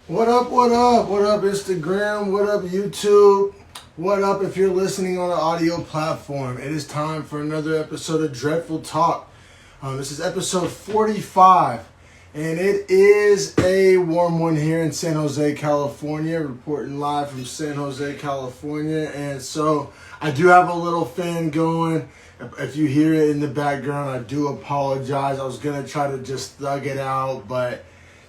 What up, what up? What up, Instagram? What up, YouTube? What up if you're listening on an audio platform? It is time for another episode of Dreadful Talk. This is episode 45, and it is a warm one here in San Jose, California, reporting live from San Jose, California. And so I do have a little fan going. If you hear it in the background, I do apologize. I was going to try to just thug it out, but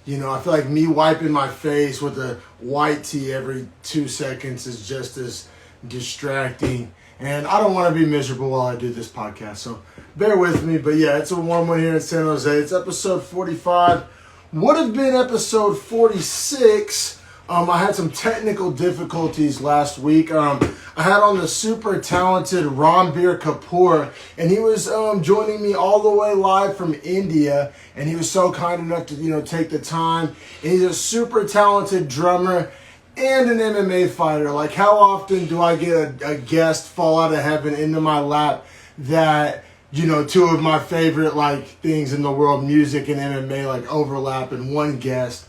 you know, I feel like me wiping my face with a white tea every 2 seconds is just as distracting. And I don't want to be miserable while I do this podcast. So bear with me. But yeah, it's a warm one here in San Jose. It's episode 45. Would have been episode 46. I had some technical difficulties last week. I had on the super talented Ranbir Kapoor, and he was joining me all the way live from India, and he was so kind enough to take the time. And he's a super talented drummer and an MMA fighter. Like, how often do I get a guest fall out of heaven into my lap that two of my favorite things in the world, music and MMA, overlap in one guest?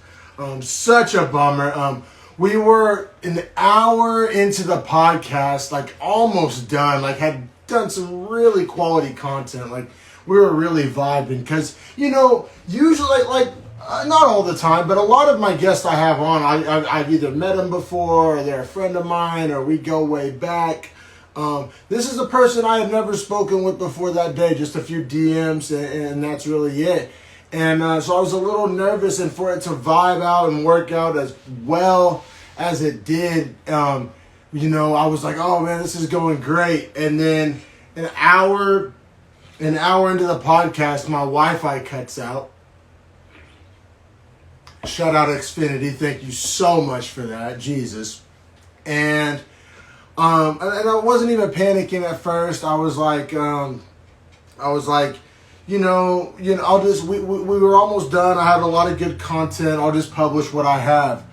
Such a bummer. We were an hour into the podcast, almost done, had done some really quality content. We were really vibing because, usually, not all the time, but a lot of my guests I have on, I've either met them before, or they're a friend of mine, or we go way back. This is a person I had never spoken with before that day, just a few DMs, and that's really it. And so I was a little nervous, and for it to vibe out and work out as well as it did, I was like, oh man, this is going great. And then an hour into the podcast, my Wi-Fi cuts out. Shout out Xfinity, thank you so much for that, Jesus. And I wasn't even panicking at first. I was like, I'll just, we were almost done. I had a lot of good content. I'll just publish what I have.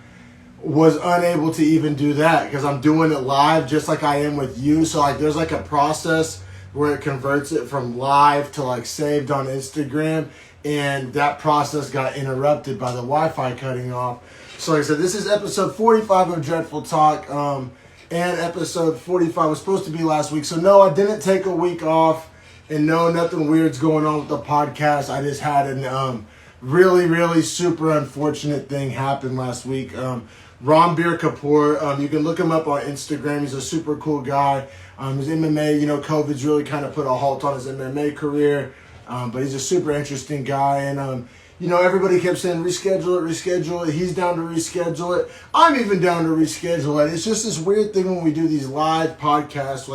Was unable to even do that because I'm doing it live just like I am with you. So there's a process where it converts it from live to saved on Instagram. And that process got interrupted by the Wi-Fi cutting off. So like I said, this is episode 45 of Dreadful Talk. And episode 45 was supposed to be last week. So no, I didn't take a week off. And no, nothing weird's going on with the podcast. I just had an really, really super unfortunate thing happen last week. Ranbir Kapoor, you can look him up on Instagram. He's a super cool guy. His MMA, COVID's really kind of put a halt on his MMA career. But he's a super interesting guy. And, everybody kept saying, reschedule it. He's down to reschedule it. I'm even down to reschedule it. It's just this weird thing when we do these live podcasts.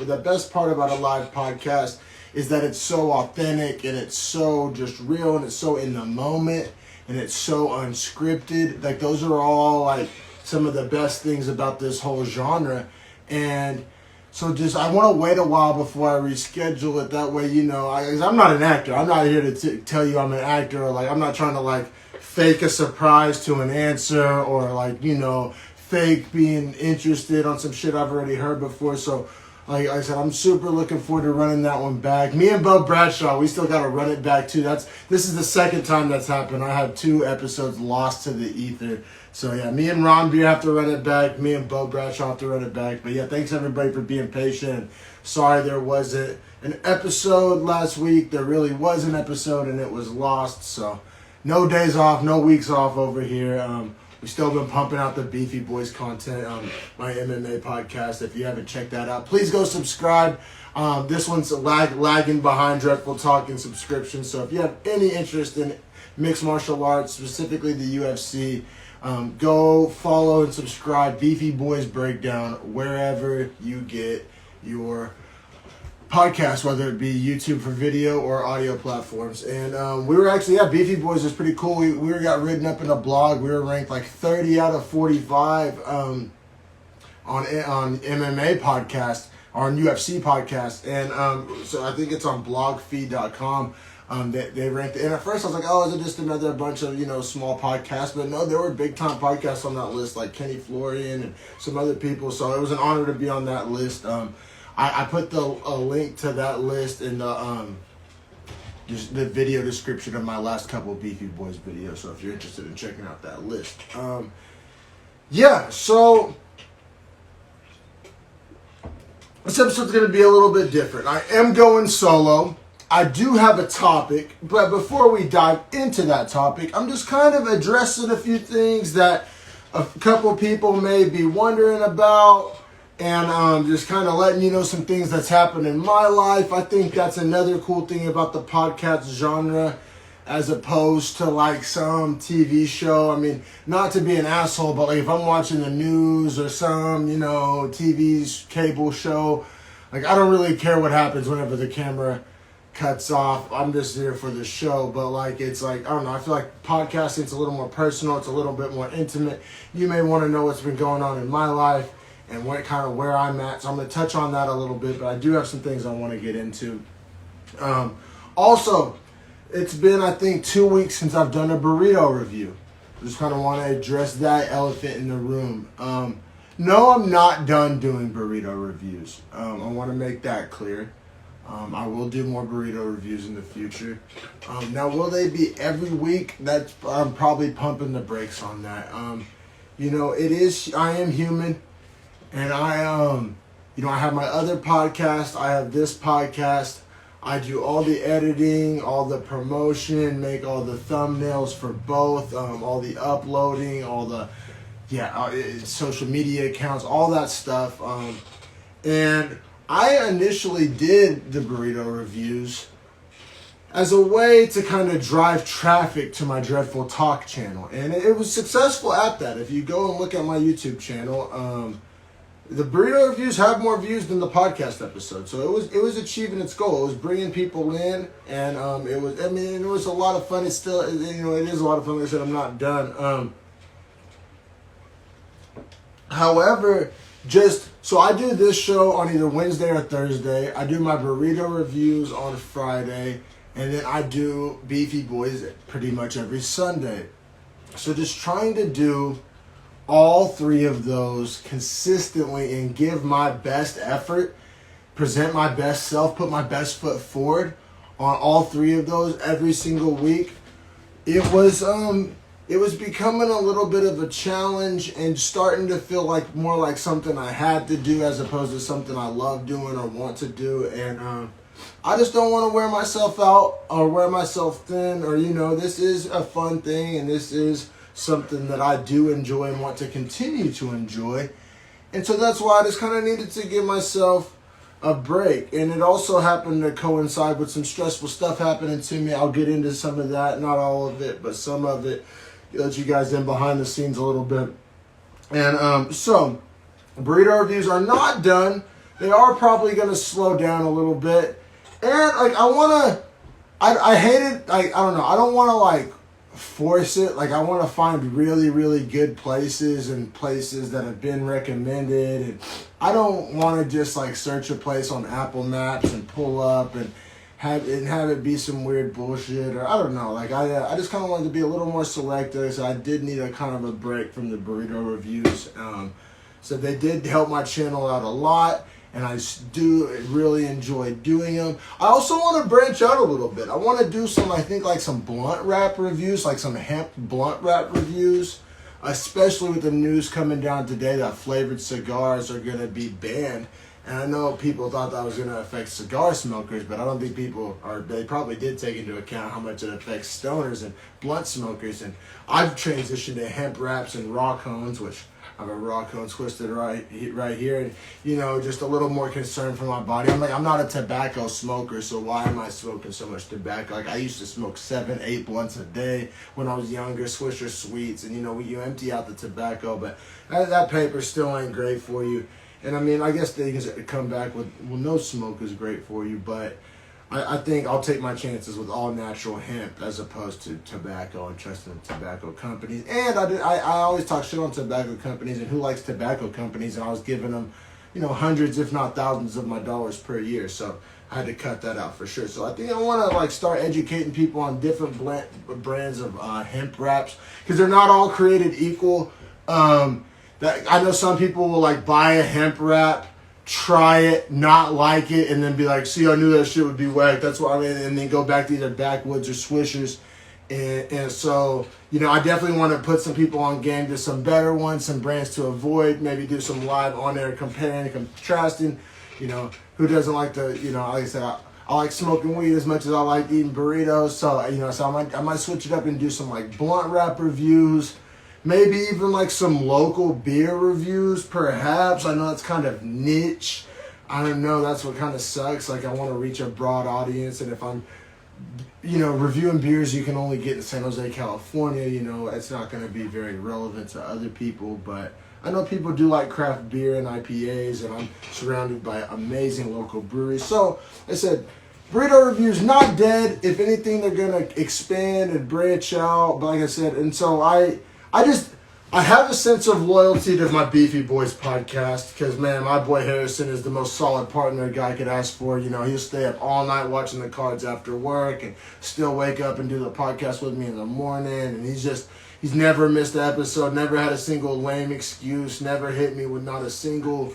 The best part about a live podcast is that it's so authentic and it's so just real and it's so in the moment and it's so unscripted. Those are all some of the best things about this whole genre. And so I want to wait a while before I reschedule it. That way, I'm not an actor. I'm not here to tell you I'm an actor, or I'm not trying to fake a surprise to an answer, or fake being interested on some shit I've already heard before. So like I said, I'm super looking forward to running that one back. Me and Bo Bradshaw, we still got to run it back too. This is the second time that's happened. I had 2 episodes lost to the ether. So yeah, me and Ranbir have to run it back. Me and Bo Bradshaw have to run it back. But yeah, thanks everybody for being patient. Sorry there wasn't an episode last week. There really was an episode and it was lost. So no days off, no weeks off over here. We've still been pumping out the Beefy Boys content on my MMA podcast. If you haven't checked that out, please go subscribe. This one's lagging behind Dreadful Talk in subscription. So if you have any interest in mixed martial arts, specifically the UFC, go follow and subscribe Beefy Boys Breakdown wherever you get your podcast, whether it be YouTube for video or audio platforms. And we were actually, Beefy Boys is pretty cool. We got written up in a blog. We were ranked 30 out of 45 on MMA podcast, on UFC podcast. And so I think it's on blogfeed.com. They ranked it. And at first I was like, oh, is it just another bunch of, small podcasts? But no, there were big time podcasts on that list, like Kenny Florian and some other people. So it was an honor to be on that list. I put a link to that list in just the video description of my last couple of Beefy Boys videos. So if you're interested in checking out that list. yeah, so this episode's going to be a little bit different. I am going solo. I do have a topic, but before we dive into that topic, I'm just kind of addressing a few things that a couple people may be wondering about, and just kind of letting you know some things that's happened in my life. I think that's another cool thing about the podcast genre, as opposed to like some TV show. I mean, not to be an asshole, but like if I'm watching the news or some, TV's cable show, like I don't really care what happens whenever the camera cuts off. I'm just there for the show. But like, it's like, I don't know, I feel like podcasting, it's a little more personal, it's a little bit more intimate. You may want to know what's been going on in my life and where I'm at. So I'm going to touch on that a little bit, but I do have some things I want to get into. Also, it's been, I think, 2 weeks since I've done a burrito review. Just kind of want to address that elephant in the room. No, I'm not done doing burrito reviews. I want to make that clear. I will do more burrito reviews in the future. Now, will they be every week? I'm probably pumping the brakes on that. I am human, and I have my other podcast. I have this podcast. I do all the editing, all the promotion, make all the thumbnails for both, all the uploading, all the social media accounts, all that stuff. And I initially did the burrito reviews as a way to kind of drive traffic to my Dreadful Talk channel. And it was successful at that. If you go and look at my YouTube channel, the burrito reviews have more views than the podcast episode. So it was achieving its goal. It was bringing people in, and it was a lot of fun. It's still, it is a lot of fun. Like I said, I'm not done. However, so I do this show on either Wednesday or Thursday. I do my burrito reviews on Friday, and then I do Beefy Boys pretty much every Sunday. So just trying to do all three of those consistently and give my best effort, present my best self, put my best foot forward on all three of those every single week. It was becoming a little bit of a challenge and starting to feel like more like something I had to do as opposed to something I love doing or want to do. And I just don't want to wear myself out or wear myself thin, or this is a fun thing and this is something that I do enjoy and want to continue to enjoy. And so that's why I just kind of needed to give myself a break. And it also happened to coincide with some stressful stuff happening to me. I'll get into some of that, not all of it, but some of it, let you guys in behind the scenes a little bit. And so burrito reviews are not done. They are probably going to slow down a little bit. And I hate it. I don't know. I don't want to force it. I want to find really, really good places and places that have been recommended. And I don't want to just search a place on Apple Maps and pull up and have it be some weird bullshit, or I don't know. I just kind of wanted to be a little more selective. So I did need a kind of a break from the burrito reviews. So they did help my channel out a lot, and I do really enjoy doing them. I also want to branch out a little bit. I want to do some blunt wrap reviews, like some hemp blunt wrap reviews, especially with the news coming down today that flavored cigars are going to be banned. And I know people thought that was going to affect cigar smokers, but I don't think they probably did take into account how much it affects stoners and blunt smokers. And I've transitioned to hemp wraps and raw cones, which I have a raw cone twisted right here, and just a little more concern for my body. I'm not a tobacco smoker, so why am I smoking so much tobacco? I used to smoke 7-8 blunts a day when I was younger, Swisher Sweets, and you empty out the tobacco, but that paper still ain't great for you. And I guess they can come back with, well, no smoke is great for you, but I think I'll take my chances with all natural hemp as opposed to tobacco and trusting tobacco companies. And I always talk shit on tobacco companies and who likes tobacco companies, and I was giving them, hundreds if not thousands of my dollars per year. So I had to cut that out for sure. So I think I want to start educating people on different brands of hemp wraps, because they're not all created equal. I know some people will buy a hemp wrap, try it, not like it, and then be like, see, I knew that shit would be whack. That's why and then go back to either Backwoods or Swishers And so, I definitely want to put some people on game to some better ones, some brands to avoid, maybe do some live on air comparing, contrasting. Who doesn't like to, like I said, I like smoking weed as much as I like eating burritos. So, so I might switch it up and do some like blunt wrap reviews, maybe even like some local beer reviews, perhaps. I know that's kind of niche. I don't know. That's what kind of sucks. Like, I want to reach a broad audience, and if I'm reviewing beers you can only get in San Jose, California, it's not going to be very relevant to other people. But I know people do like craft beer and IPAs, and I'm surrounded by amazing local breweries. So, I said, burrito reviews not dead. If anything, they're going to expand and branch out. But like I said, and so I have a sense of loyalty to my Beefy Boys podcast because, man, my boy Harrison is the most solid partner a guy could ask for. He'll stay up all night watching the cards after work and still wake up and do the podcast with me in the morning. And he's never missed an episode, never had a single lame excuse, never hit me with not a single,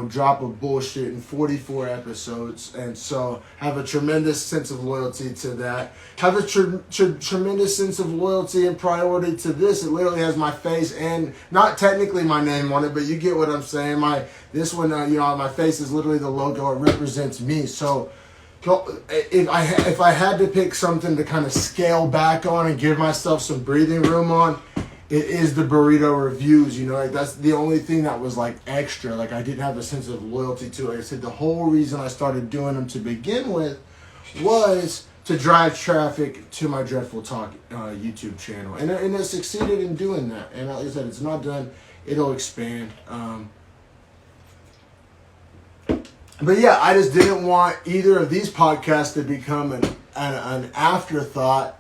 drop of bullshit in 44 episodes. And so have a tremendous sense of loyalty to that. Have a tremendous sense of loyalty and priority to this. It literally has my face and not technically my name on it, but you get what I'm saying. This one, my face is literally the logo. It represents me. So if I had to pick something to kind of scale back on and give myself some breathing room on, it is the burrito reviews. That's the only thing that was like extra. Like, I didn't have a sense of loyalty to it. Like I said, the whole reason I started doing them to begin with was to drive traffic to my Dreadful Talk YouTube channel, and it succeeded in doing that. And like I said, it's not done; it'll expand. But yeah, I just didn't want either of these podcasts to become an afterthought.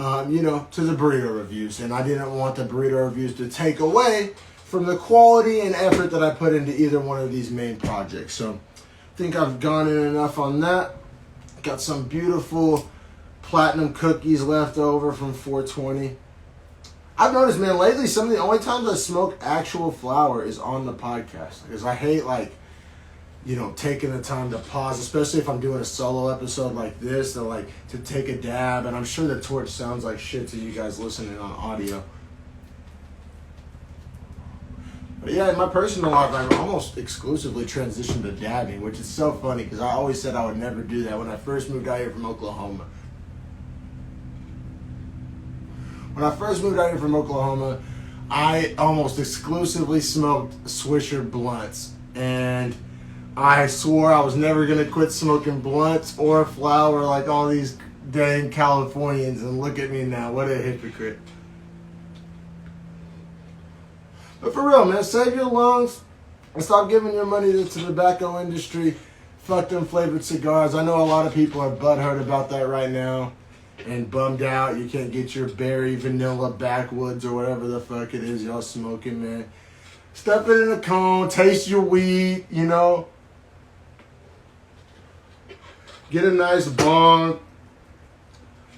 To the burrito reviews. And I didn't want the burrito reviews to take away from the quality and effort that I put into either one of these main projects. So I think I've gone in enough on that. Got some beautiful platinum cookies left over from 420. I've noticed, man, lately some of the only times I smoke actual flower is on the podcast. Because I hate, taking the time to pause, especially if I'm doing a solo episode like this, to take a dab. And I'm sure the torch sounds like shit to you guys listening on audio. But yeah, in my personal life, I've almost exclusively transitioned to dabbing, which is so funny because I always said I would never do that when I first moved out here from Oklahoma. When I first moved out here from Oklahoma, I almost exclusively smoked Swisher blunts. And I swore I was never going to quit smoking blunts or flower like all these dang Californians. And look at me now. What a hypocrite. But for real, man, save your lungs and stop giving your money to the tobacco industry. Fuck them flavored cigars. I know a lot of people are butthurt about that right now and bummed out. You can't get your berry, vanilla, backwoods, or whatever the fuck it is y'all smoking, man. Stuff it in a cone. Taste your weed, Get a nice bong.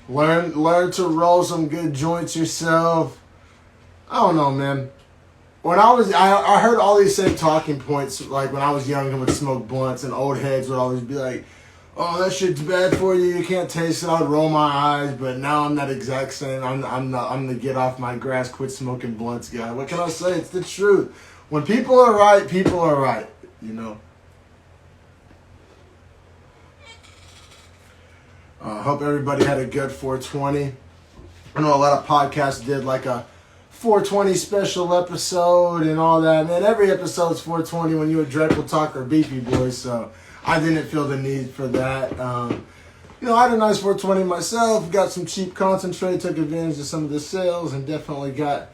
Learn to roll some good joints yourself. I don't know, man. When I heard all these same talking points, like when I was young and would smoke blunts, and old heads would always be like, "Oh, that shit's bad for you. You can't taste it." I'd roll my eyes, but now I'm that exact same. I'm the get off my grass, quit smoking blunts guy. What can I say? It's the truth. When people are right, people are right. Hope everybody had a good 420. I know a lot of podcasts did like a 420 special episode and all that. Man, every episode's 420 when you a Dreadful Talk or Beefy Boys, so I didn't feel the need for that. I had a nice 420 myself, got some cheap concentrate, took advantage of some of the sales, and definitely got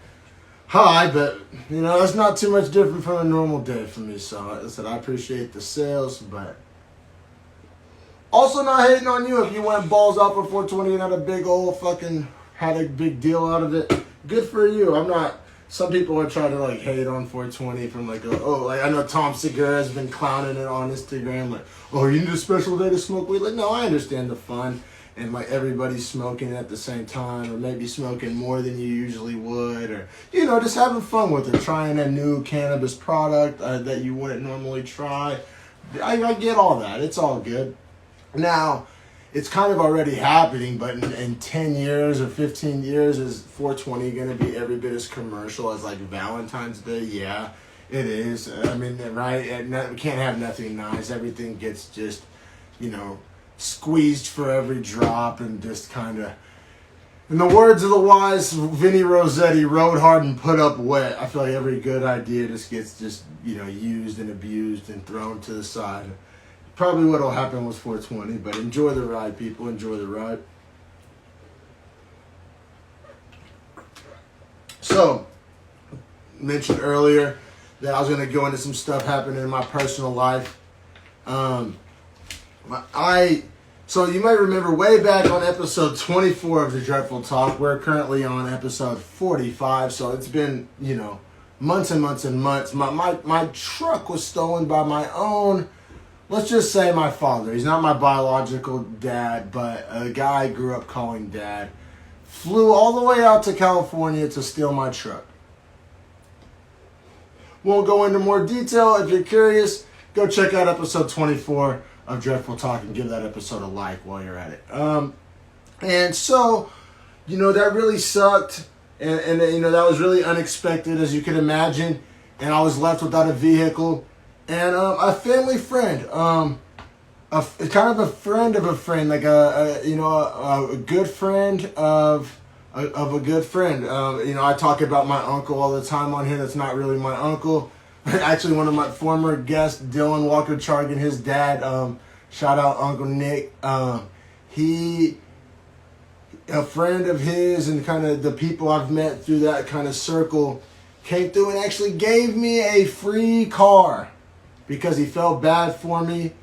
high, but, that's not too much different from a normal day for me. So, like I said, I appreciate the sales, but also not hating on you if you went balls out for 420 and had a big deal out of it. Good for you. Some people are trying to hate on 420 from I know Tom Segura has been clowning it on Instagram, you need a special day to smoke weed. No, I understand the fun and everybody's smoking at the same time, or maybe smoking more than you usually would, or just having fun with it, trying a new cannabis product that you wouldn't normally try. I get all that. It's all good. Now, it's kind of already happening, but in 10 years or 15 years, is 420 going to be every bit as commercial as like Valentine's Day? Yeah, it is. I mean, right? We can't have nothing nice. Everything gets just, squeezed for every drop and just kind of. In the words of the wise Vinny Rossetti, rode hard and put up wet. I feel like every good idea just gets used and abused and thrown to the side. Probably what'll happen with 420, but enjoy the ride, people. Enjoy the ride. So, mentioned earlier that I was going to go into some stuff happening in my personal life. So you might remember way back on episode 24 of the Dreadful Talk. We're currently on episode 45, so it's been, months and months and months. My truck was stolen by my own, let's just say my father. He's not my biological dad, but a guy I grew up calling dad. Flew all the way out to California to steal my truck. Won't go into more detail. If you're curious, go check out episode 24 of Dreadful Talk and give that episode a like while you're at it. And so, that really sucked. And that was really unexpected, as you can imagine. And I was left without a vehicle. And a family friend, kind of a friend of a friend, like a good friend of a good friend. I talk about my uncle all the time on here. That's not really my uncle. Actually, one of my former guests, Dylan Walker Chargan, his dad, shout out Uncle Nick. A friend of his and kind of the people I've met through that kind of circle came through and actually gave me a free car because he felt bad for me.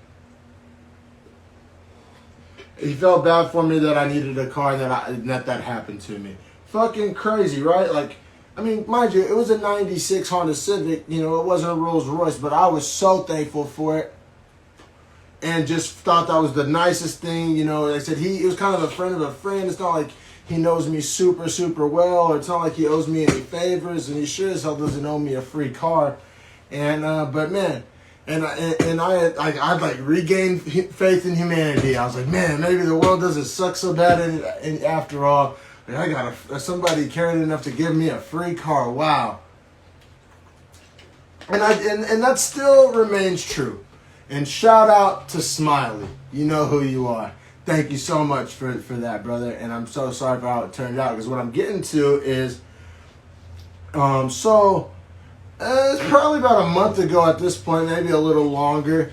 He felt bad for me that I needed a car and that happened to me. Fucking crazy, right? Like, I mean, mind you, it was a 96 Honda Civic. It wasn't a Rolls Royce, but I was so thankful for it. And just thought that was the nicest thing. Like I said, he was kind of a friend of a friend. It's not like he knows me super, super well, or it's not like he owes me any favors, and he sure as hell doesn't owe me a free car. And, but man, I'd like regained faith in humanity. I was like, man, maybe the world doesn't suck so bad and after all. I got somebody caring enough to give me a free car. Wow. And that still remains true. And shout out to Smiley. You know who you are. Thank you so much for that, brother. And I'm so sorry for how it turned out. Because what I'm getting to is, it's probably about a month ago at this point, maybe a little longer.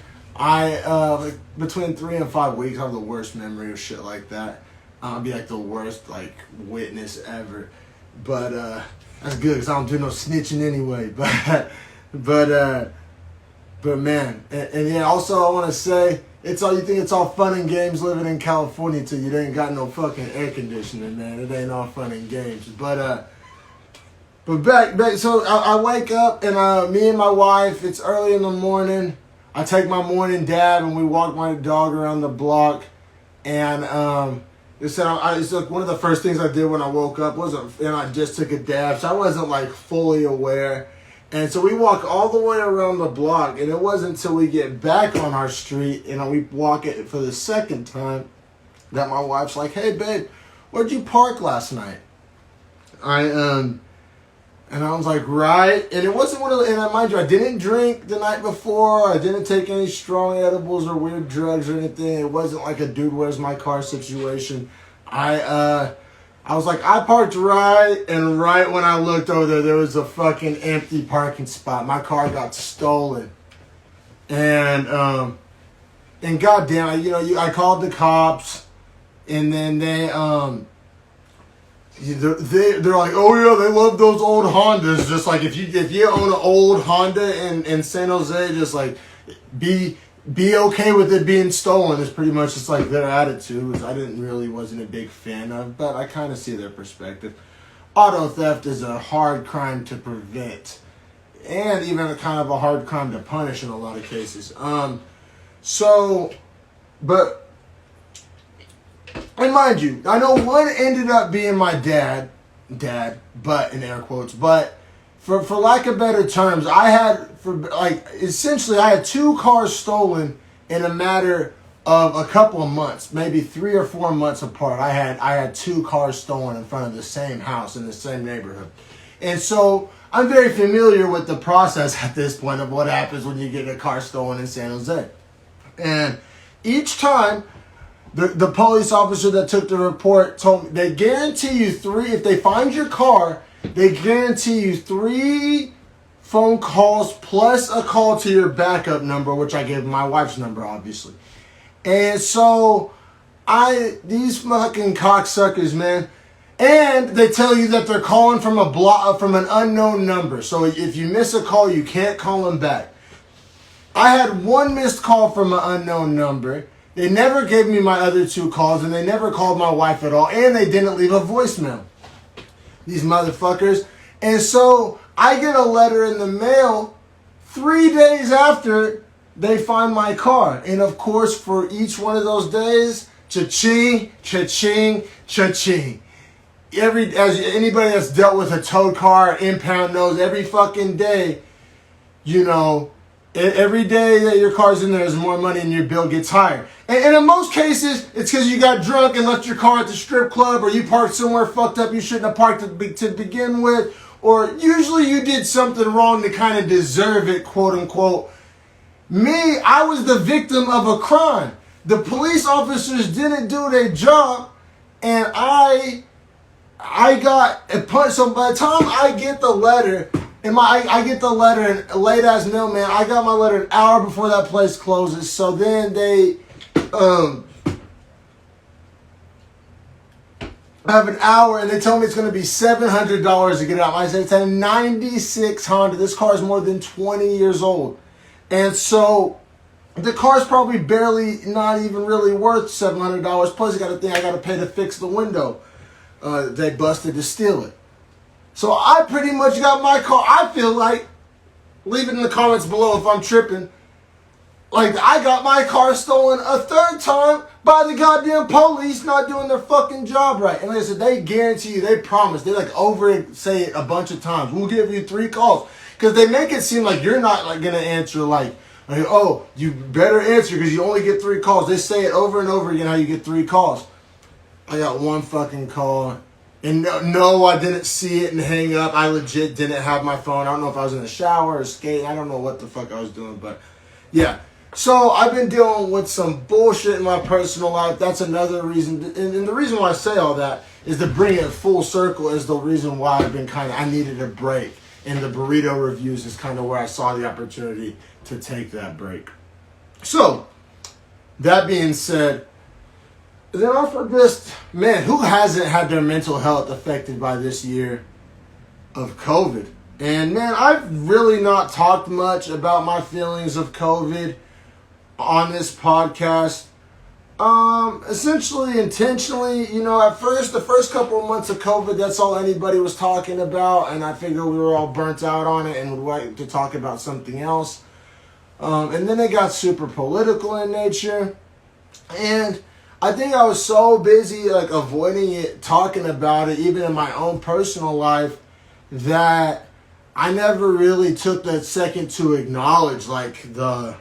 Between 3 and 5 weeks, I have the worst memory of shit like that. I'll be like the worst witness ever. But that's good because I don't do no snitching anyway. But man, and yeah, also I want to say, you think it's all fun and games living in California till you ain't got no fucking air conditioning, man. It ain't all fun and games. But back, so I wake up and me and my wife, it's early in the morning. I take my morning dab and we walk my dog around the block. And it's like one of the first things I did when I woke up and I just took a dab, so I wasn't fully aware. And so we walk all the way around the block, and it wasn't until we get back on our street and we walk it for the second time that my wife's like, "Hey, babe, where'd you park last night?" And I was like, "Right." And it wasn't mind you, I didn't drink the night before. I didn't take any strong edibles or weird drugs or anything. It wasn't like a dude, where's my car situation. I was like, I parked right, and right when I looked over there was a fucking empty parking spot. My car got stolen. And goddamn, I called the cops, and then they're like, oh yeah, they love those old Hondas. Just like if you own an old Honda in San Jose, just like be okay with it being stolen is pretty much just like their attitude, which I wasn't a big fan of, but I kind of see their perspective. Auto theft is a hard crime to prevent, and even a kind of a hard crime to punish in a lot of cases. And mind you, I know one ended up being my dad, but in air quotes, but for lack of better terms, I had 2 cars stolen in a matter of a couple of months, maybe 3 or 4 months apart, I had 2 cars stolen in front of the same house in the same neighborhood. And so I'm very familiar with the process at this point of what happens when you get a car stolen in San Jose. And each time, the police officer that took the report told me they guarantee you 3, if they find your car, they guarantee you 3 phone calls plus a call to your backup number, which I gave my wife's number, obviously. And so these fucking cocksuckers, man, and they tell you that they're calling from from an unknown number. So if you miss a call, you can't call them back. I had 1 missed call from an unknown number. They never gave me my other 2 calls, and they never called my wife at all, and they didn't leave a voicemail. These motherfuckers. And so I get a letter in the mail 3 days after they find my car. And of course, for each one of those days, cha-ching, cha-ching, cha-ching. As anybody that's dealt with a towed car, impound knows, every fucking day, you know, every day that your car's in there is more money and your bill gets higher. And in most cases, it's because you got drunk and left your car at the strip club, or you parked somewhere fucked up you shouldn't have parked to begin with, or usually you did something wrong to kind of deserve it, quote unquote. Me, I was the victim of a crime. The police officers didn't do their job, and I got a punch. So by the time I get the letter, I get the letter, and late ass mailman, I got my letter an hour before that place closes. So then they have an hour, and they tell me it's going to be $700 to get it out. I said it's a '96 Honda. This car is more than 20 years old, and so the car's probably not even really worth $700. Plus, I got a thing I got to pay to fix the window. They busted to steal it. So I pretty much got my car. I feel like, leave it in the comments below if I'm tripping, like I got my car stolen a 3rd time by the goddamn police not doing their fucking job right. And like I said, they guarantee you, they promise, they like say it a bunch of times. We'll give you 3 calls. Because they make it seem like you're not like going to answer like, oh, you better answer because you only get 3 calls. They say it over and over again how you get 3 calls. I got 1 fucking call. And no, I didn't see it and hang up. I legit didn't have my phone. I don't know if I was in the shower or skating. I don't know what the fuck I was doing. But yeah. So I've been dealing with some bullshit in my personal life. That's another reason. And the reason why I say all that is to bring it full circle is the reason why I needed a break. And the burrito reviews is kind of where I saw the opportunity to take that break. So, that being said, then also just, man, who hasn't had their mental health affected by this year of COVID? And man, I've really not talked much about my feelings of COVID on this podcast. Essentially, intentionally, you know, the first couple of months of COVID, that's all anybody was talking about. And I figured we were all burnt out on it and would like to talk about something else. And then it got super political in nature. And I think I was so busy like avoiding it, talking about it, even in my own personal life, that I never really took that second to acknowledge like the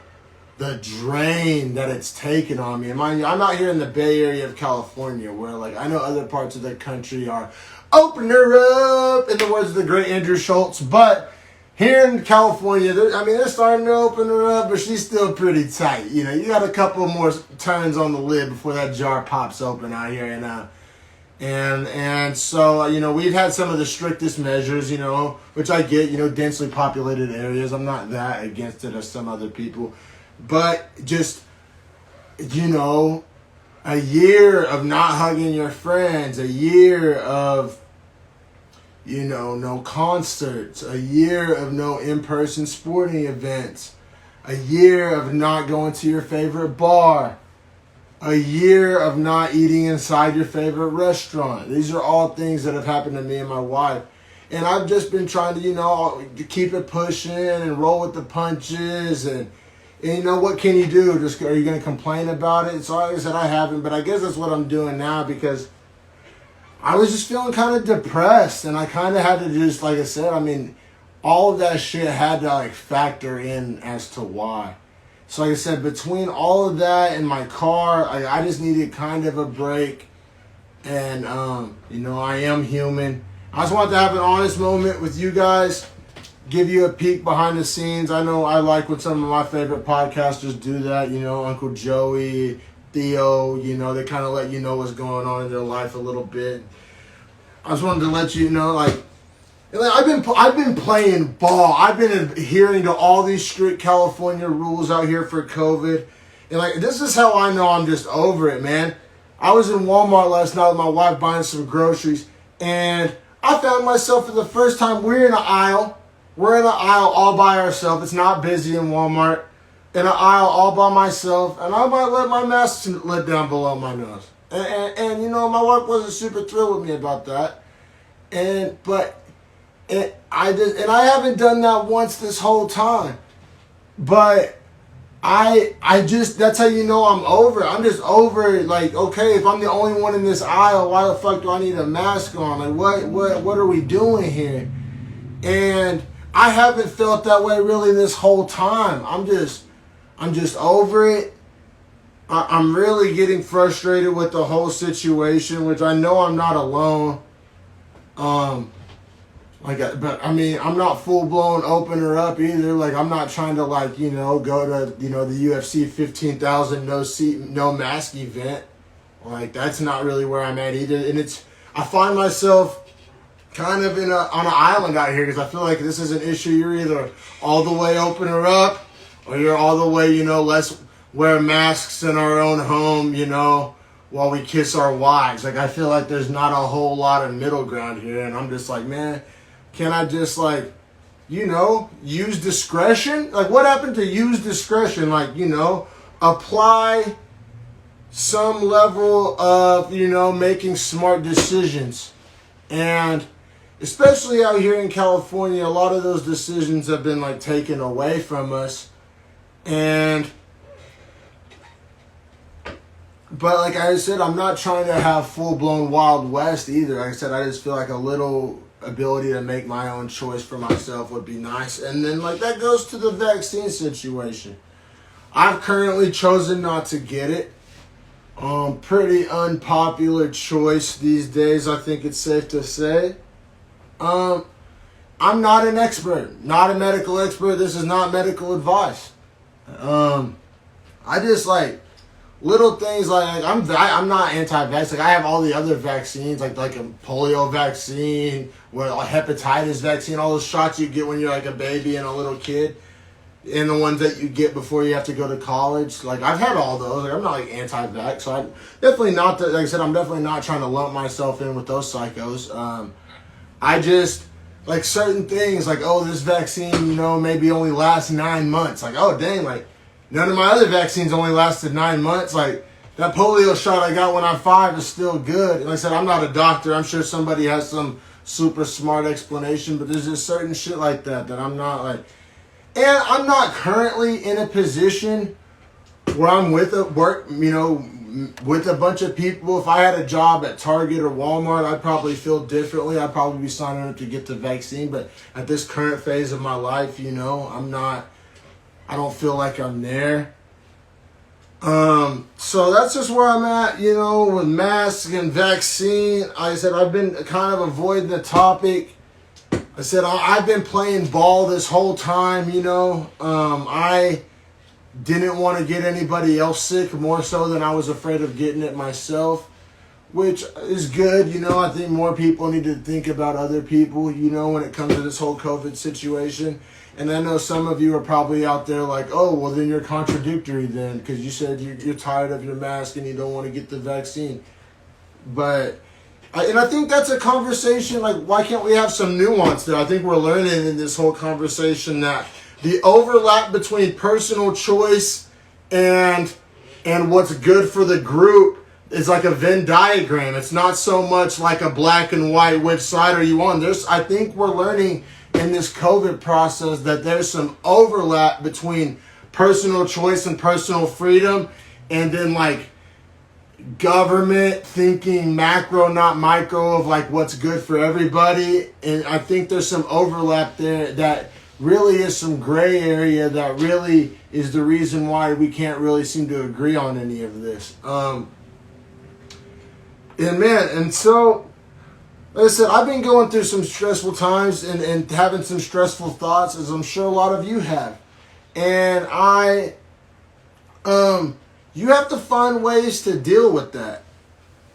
drain that it's taken on me. And mind you, I'm out here in the Bay Area of California, where like I know other parts of the country are open her up, in the words of the great Andrew Schultz, but here in California, they're starting to open her up, but she's still pretty tight. You know, you got a couple more turns on the lid before that jar pops open out here. And so, you know, we've had some of the strictest measures, you know, which I get, you know, densely populated areas. I'm not that against it as some other people. But just, you know, a year of not hugging your friends, a year of, you know, no concerts, a year of no in-person sporting events, a year of not going to your favorite bar, a year of not eating inside your favorite restaurant. These are all things that have happened to me and my wife. And I've just been trying to, you know, keep it pushing and roll with the punches. And you know, what can you do? Are you going to complain about it? So like I said, I haven't, but I guess that's what I'm doing now because I was just feeling kind of depressed, and I kind of had to just, like I said, all of that shit had to like factor in as to why. So like I said, between all of that and my car, I just needed kind of a break. And, I am human. I just wanted to have an honest moment with you guys, give you a peek behind the scenes. I know I like when some of my favorite podcasters do that, Uncle Joey, Theo, they kind of let you know what's going on in their life a little bit. I just wanted to let you know, I've been playing ball. I've been adhering to all these strict California rules out here for COVID. And this is how I know I'm just over it, man. I was in Walmart last night with my wife buying some groceries, and I found myself for the first time, we're in an aisle. We're in an aisle all by ourselves. It's not busy in Walmart. In an aisle all by myself, and I might let my mask let down below my nose. And my wife wasn't super thrilled with me about that. I haven't done that once this whole time. But that's how you know I'm over it. I'm just over it. Okay, if I'm the only one in this aisle, why the fuck do I need a mask on? What are we doing here? And I haven't felt that way really this whole time. I'm just over it. I'm really getting frustrated with the whole situation, which I know I'm not alone. I'm not full blown opener up either. I'm not trying to go to the UFC 15,000 no mask event. That's not really where I'm at either. And I find myself kind of on an island out here because I feel like this is an issue. You're either all the way opener up, or you're all the way, let's wear masks in our own home, while we kiss our wives. I feel like there's not a whole lot of middle ground here. And I'm just man, can I just use discretion? What happened to use discretion? Apply some level of, making smart decisions. And especially out here in California, a lot of those decisions have been taken away from us. But like I said, I'm not trying to have full-blown Wild West either. Like I said, I just feel like a little ability to make my own choice for myself would be nice. And then that goes to the vaccine situation. I've currently chosen not to get it. Pretty unpopular choice these days, I think it's safe to say. I'm not an expert, not a medical expert. This is not medical advice. I just little things I'm not anti-vax. I have all the other vaccines, like a polio vaccine, a hepatitis vaccine, all those shots you get when you're a baby and a little kid, and the ones that you get before you have to go to college. I've had all those. I'm not anti-vax, so I'm definitely not. Like I said, I'm definitely not trying to lump myself in with those psychos. I just certain things this vaccine, maybe only lasts 9 months. Oh dang, none of my other vaccines only lasted 9 months. That polio shot I got when I'm 5 is still good. And like I said, I'm not a doctor. I'm sure somebody has some super smart explanation, but there's just certain shit like that I'm not and I'm not currently in a position where I'm with a bunch of people. If I had a job at Target or Walmart, I'd probably feel differently. I'd probably be signing up to get the vaccine. But at this current phase of my life, I don't feel like I'm there. So that's just where I'm at, with masks and vaccine. Like I said, I've been kind of avoiding the topic. I said, I've been playing ball this whole time, I didn't want to get anybody else sick, more so than I was afraid of getting it myself, which is good. I think more people need to think about other people, when it comes to this whole COVID situation. And I know some of you are probably out there oh, well, then you're contradictory then, because you said you're tired of your mask and you don't want to get the vaccine. But, I think that's a conversation, why can't we have some nuance there? I think we're learning in this whole conversation that the overlap between personal choice and what's good for the group is like a Venn diagram. It's not so much like a black and white, which side are you on? I think we're learning in this COVID process that there's some overlap between personal choice and personal freedom, and then government thinking macro, not micro, of what's good for everybody. And I think there's some overlap there that really is some gray area that really is the reason why we can't really seem to agree on any of this. And so, like I said, I've been going through some stressful times and having some stressful thoughts, as I'm sure a lot of you have. And you have to find ways to deal with that.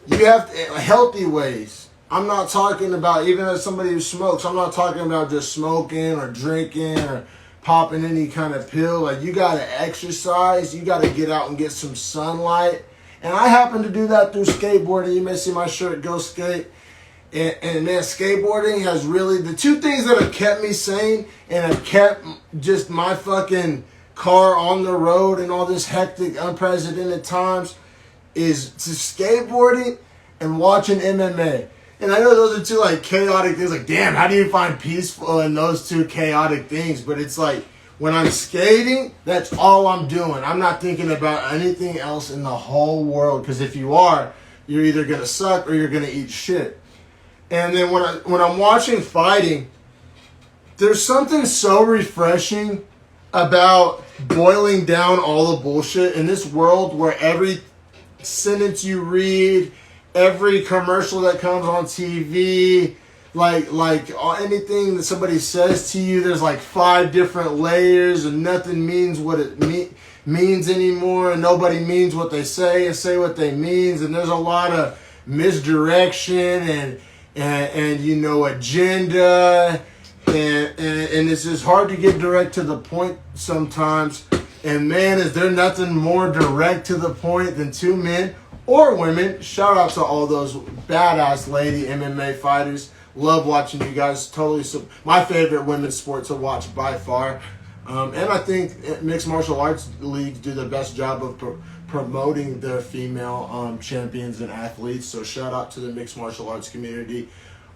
You have to, healthy ways. I'm not talking about, even as somebody who smokes, I'm not talking about just smoking or drinking or popping any kind of pill. Like, you got to exercise. You got to get out and get some sunlight. And I happen to do that through skateboarding. You may see my shirt, Go Skate. And man, skateboarding has really, the two things that have kept me sane and have kept just my fucking car on the road in all this hectic, unprecedented times is skateboarding and watching MMA. And I know those are two like chaotic things. Like, damn, how do you find peaceful in those two chaotic things? But it's like, when I'm skating, that's all I'm doing. I'm not thinking about anything else in the whole world. Because if you are, you're either going to suck or you're going to eat shit. And then when I'm watching fighting, there's something so refreshing about boiling down all the bullshit in this world where every sentence you read, every commercial that comes on TV, like anything that somebody says to you, there's like 5 different layers and nothing means what it means anymore, and nobody means what they say and say what they means, and there's a lot of misdirection and you know, agenda, and it's just hard to get direct to the point sometimes. And man, is there nothing more direct to the point than 2 men or women. Shout out to all those badass lady MMA fighters. Love watching you guys. Totally my favorite women's sport to watch by far. And I think mixed martial arts leagues do the best job of promoting their female champions and athletes. So shout out to the mixed martial arts community.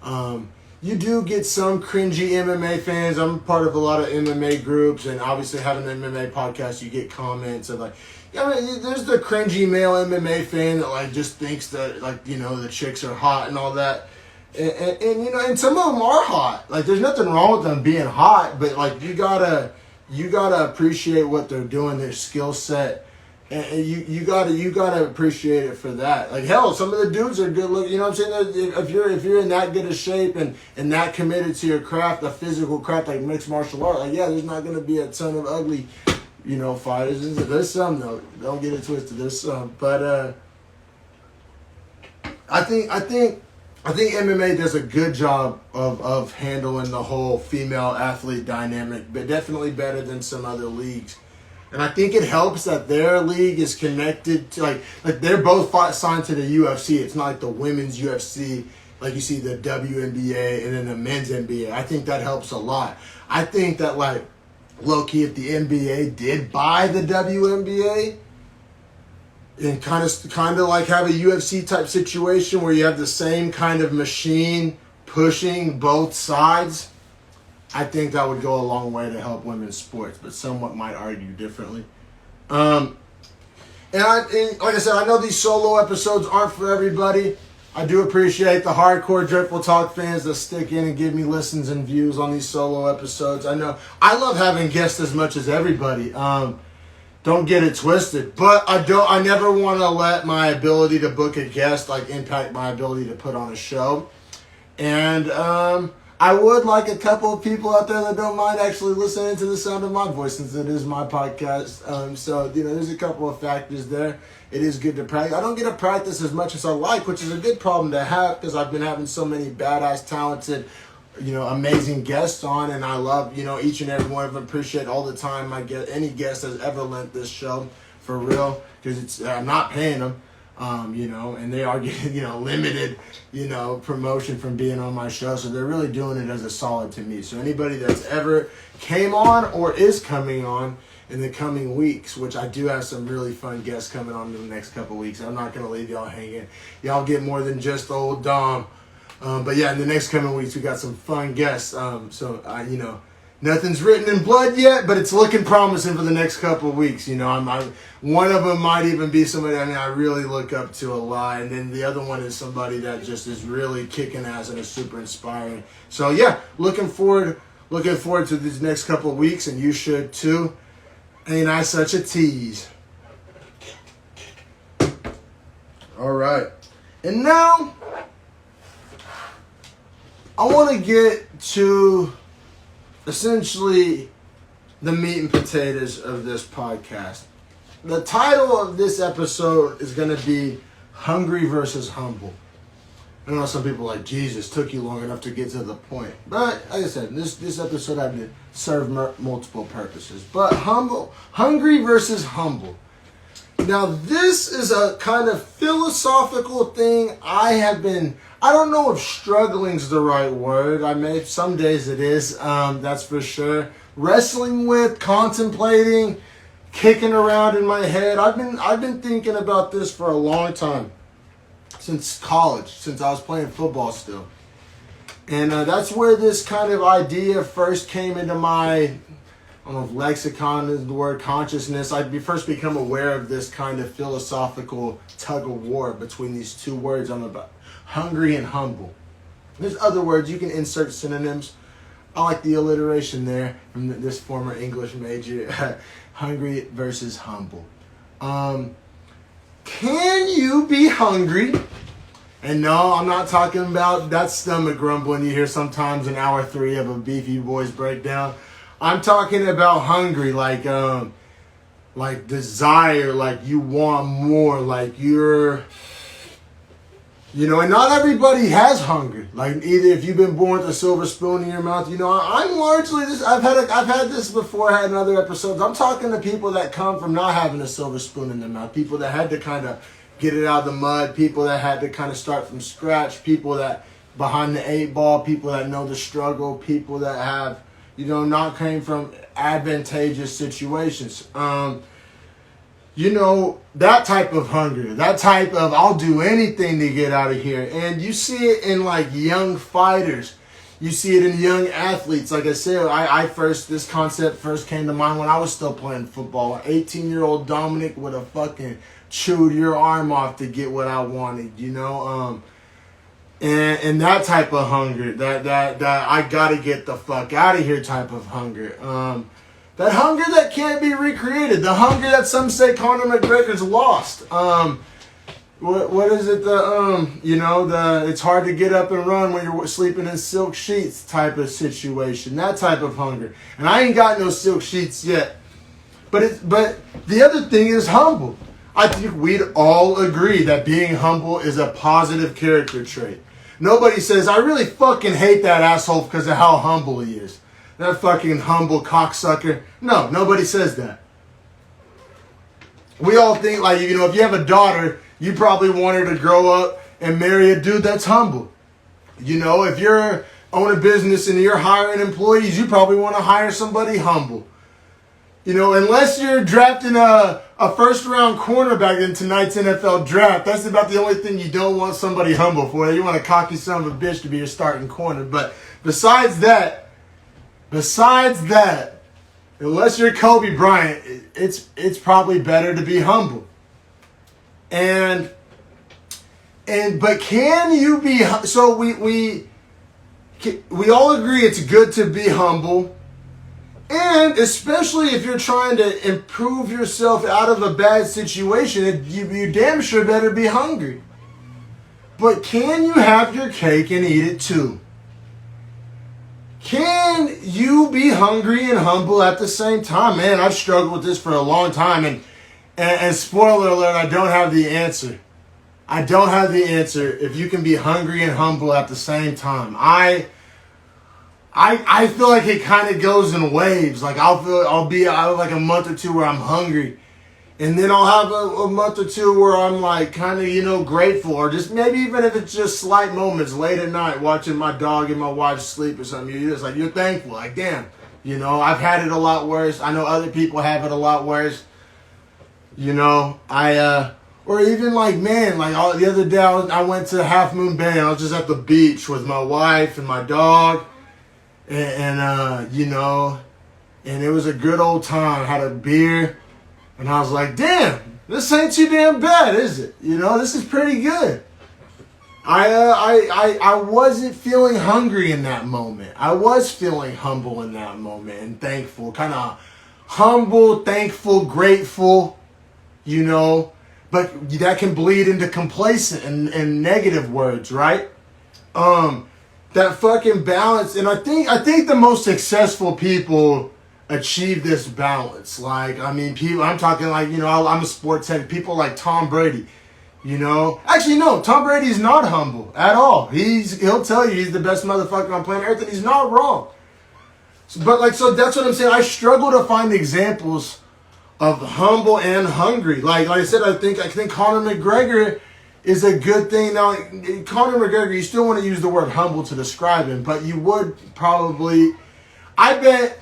You do get some cringy MMA fans. I'm part of a lot of MMA groups, and obviously having an MMA podcast, you get comments of like, I mean, there's the cringy male MMA fan that like just thinks that, like, you know, the chicks are hot and all that. And you know, and some of them are hot. Like, there's nothing wrong with them being hot, but like you gotta appreciate what they're doing, their skill set, and you gotta appreciate it for that. Like, hell, some of the dudes are good looking. You know what I'm saying? If you're in that good a shape and that committed to your craft, a physical craft like mixed martial art, like, yeah, there's not gonna be a ton of ugly, you know, fighters. There's some though. Don't get it twisted. There's some, but I think MMA does a good job of handling the whole female athlete dynamic, but definitely better than some other leagues. And I think it helps that their league is connected to, like they're both signed to the UFC. It's not like the women's UFC, like you see the WNBA and then the men's NBA. I think that helps a lot. I think that, like, low-key, if the NBA did buy the WNBA, and kind of like have a UFC type situation where you have the same kind of machine pushing both sides, I think that would go a long way to help women's sports, but somewhat might argue differently. And like I said, I know these solo episodes aren't for everybody. I do appreciate the hardcore Dreadful Talk fans that stick in and give me listens and views on these solo episodes. I know I love having guests as much as everybody. Don't get it twisted, but I never want to let my ability to book a guest like impact my ability to put on a show. And I would like a couple of people out there that don't mind actually listening to the sound of my voice, since it is my podcast. So, you know, there's a couple of factors there. It is good to practice. I don't get to practice as much as I like, which is a good problem to have, because I've been having so many badass, talented, you know, amazing guests on, and I love, you know, each and every one of them. Appreciate all the time I get any guest has ever lent this show, for real, because I'm not paying them. You know, and they are getting, you know, limited, you know, promotion from being on my show. So they're really doing it as a solid to me. So anybody that's ever came on or is coming on in the coming weeks, which I do have some really fun guests coming on in the next couple weeks. I'm not going to leave y'all hanging. Y'all get more than just old Dom. But yeah, in the next coming weeks, we got some fun guests. You know, nothing's written in blood yet, but it's looking promising for the next couple of weeks. You know, one of them might even be somebody I really look up to a lot, and then the other one is somebody that just is really kicking ass and is super inspiring. So yeah, looking forward Looking forward to these next couple of weeks, and you should too. Ain't I such a tease? All right. And now, I want to get to essentially the meat and potatoes of this podcast. The title of this episode is going to be Hungry versus Humble. I know some people are like, Jesus, took you long enough to get to the point. But like I said, this episode had to serve multiple purposes. But hungry versus humble. Now, this is a kind of philosophical thing I don't know if struggling is the right word. Some days it is, that's for sure. Wrestling with, contemplating, kicking around in my head. I've been thinking about this for a long time. Since college, since I was playing football still. And that's where this kind of idea first came into my, I don't know if lexicon is the word, consciousness. I first become aware of this kind of philosophical tug of war between these two words I'm about, hungry and humble. There's other words, you can insert synonyms. I like the alliteration there from this former English major, hungry versus humble. Can you be hungry? And no, I'm not talking about that stomach grumbling you hear sometimes in hour 3 of a Beefy Boys breakdown. I'm talking about hungry, like desire, like you want more, like and not everybody has hunger. Like either if you've been born with a silver spoon in your mouth, I'm largely this. I've had this before, had in other episodes. I'm talking to people that come from not having a silver spoon in their mouth, people that had to kind of get it out of the mud, people that had to kind of start from scratch, people that behind the 8 ball, people that know the struggle, people that have, not came from advantageous situations. That type of hunger, that type of I'll do anything to get out of here. And you see it in like young fighters. You see it in young athletes. Like I said, this concept first came to mind when I was still playing football. 18-year-old Dominic would have fucking chewed your arm off to get what I wanted, and that type of hunger, that I gotta get the fuck out of here type of hunger. That hunger that can't be recreated. The hunger that some say Conor McGregor's lost. What is it? It's hard to get up and run when you're sleeping in silk sheets type of situation. That type of hunger. And I ain't got no silk sheets yet. But the other thing is humble. I think we'd all agree that being humble is a positive character trait. Nobody says, I really fucking hate that asshole because of how humble he is. That fucking humble cocksucker. No, nobody says that. We all think, if you have a daughter, you probably want her to grow up and marry a dude that's humble. If you're own a business and you're hiring employees, you probably want to hire somebody humble. Unless you're drafting a first-round cornerback in tonight's NFL draft, that's about the only thing you don't want somebody humble for. You want a cocky son of a bitch to be your starting corner. But besides that, unless you're Kobe Bryant, it's probably better to be humble. But can you be? So we all agree it's good to be humble. And especially if you're trying to improve yourself out of a bad situation, you damn sure better be hungry. But can you have your cake and eat it too? Can you be hungry and humble at the same time? Man, I've struggled with this for a long time. And spoiler alert, I don't have the answer. I don't have the answer if you can be hungry and humble at the same time. I feel like it kind of goes in waves. Like I'll have like a month or two where I'm hungry, and then I'll have a month or two where I'm like kind of grateful, or just maybe even if it's just slight moments late at night watching my dog and my wife sleep or something. You're just like you're thankful. Like damn, I've had it a lot worse. I know other people have it a lot worse. Or even like man, like the other day I went to Half Moon Bay. I was just at the beach with my wife and my dog. And it was a good old time. Had a beer, and I was like, damn, this ain't too damn bad, is it? This is pretty good. I wasn't feeling hungry in that moment. I was feeling humble in that moment and thankful, kind of humble, thankful, grateful, you know. But that can bleed into complacent and negative words, right? That fucking balance, and I think the most successful people achieve this balance. Like, I mean, people. I'm talking like, you know, I'm a sports head. People like Tom Brady. You know, actually, no. Tom Brady's not humble at all. He'll tell you he's the best motherfucker on planet Earth, and he's not wrong. So that's what I'm saying. I struggle to find examples of humble and hungry. Like I said, I think Conor McGregor is a good thing. Now, Conor McGregor, you still want to use the word humble to describe him, but you would probably, I bet.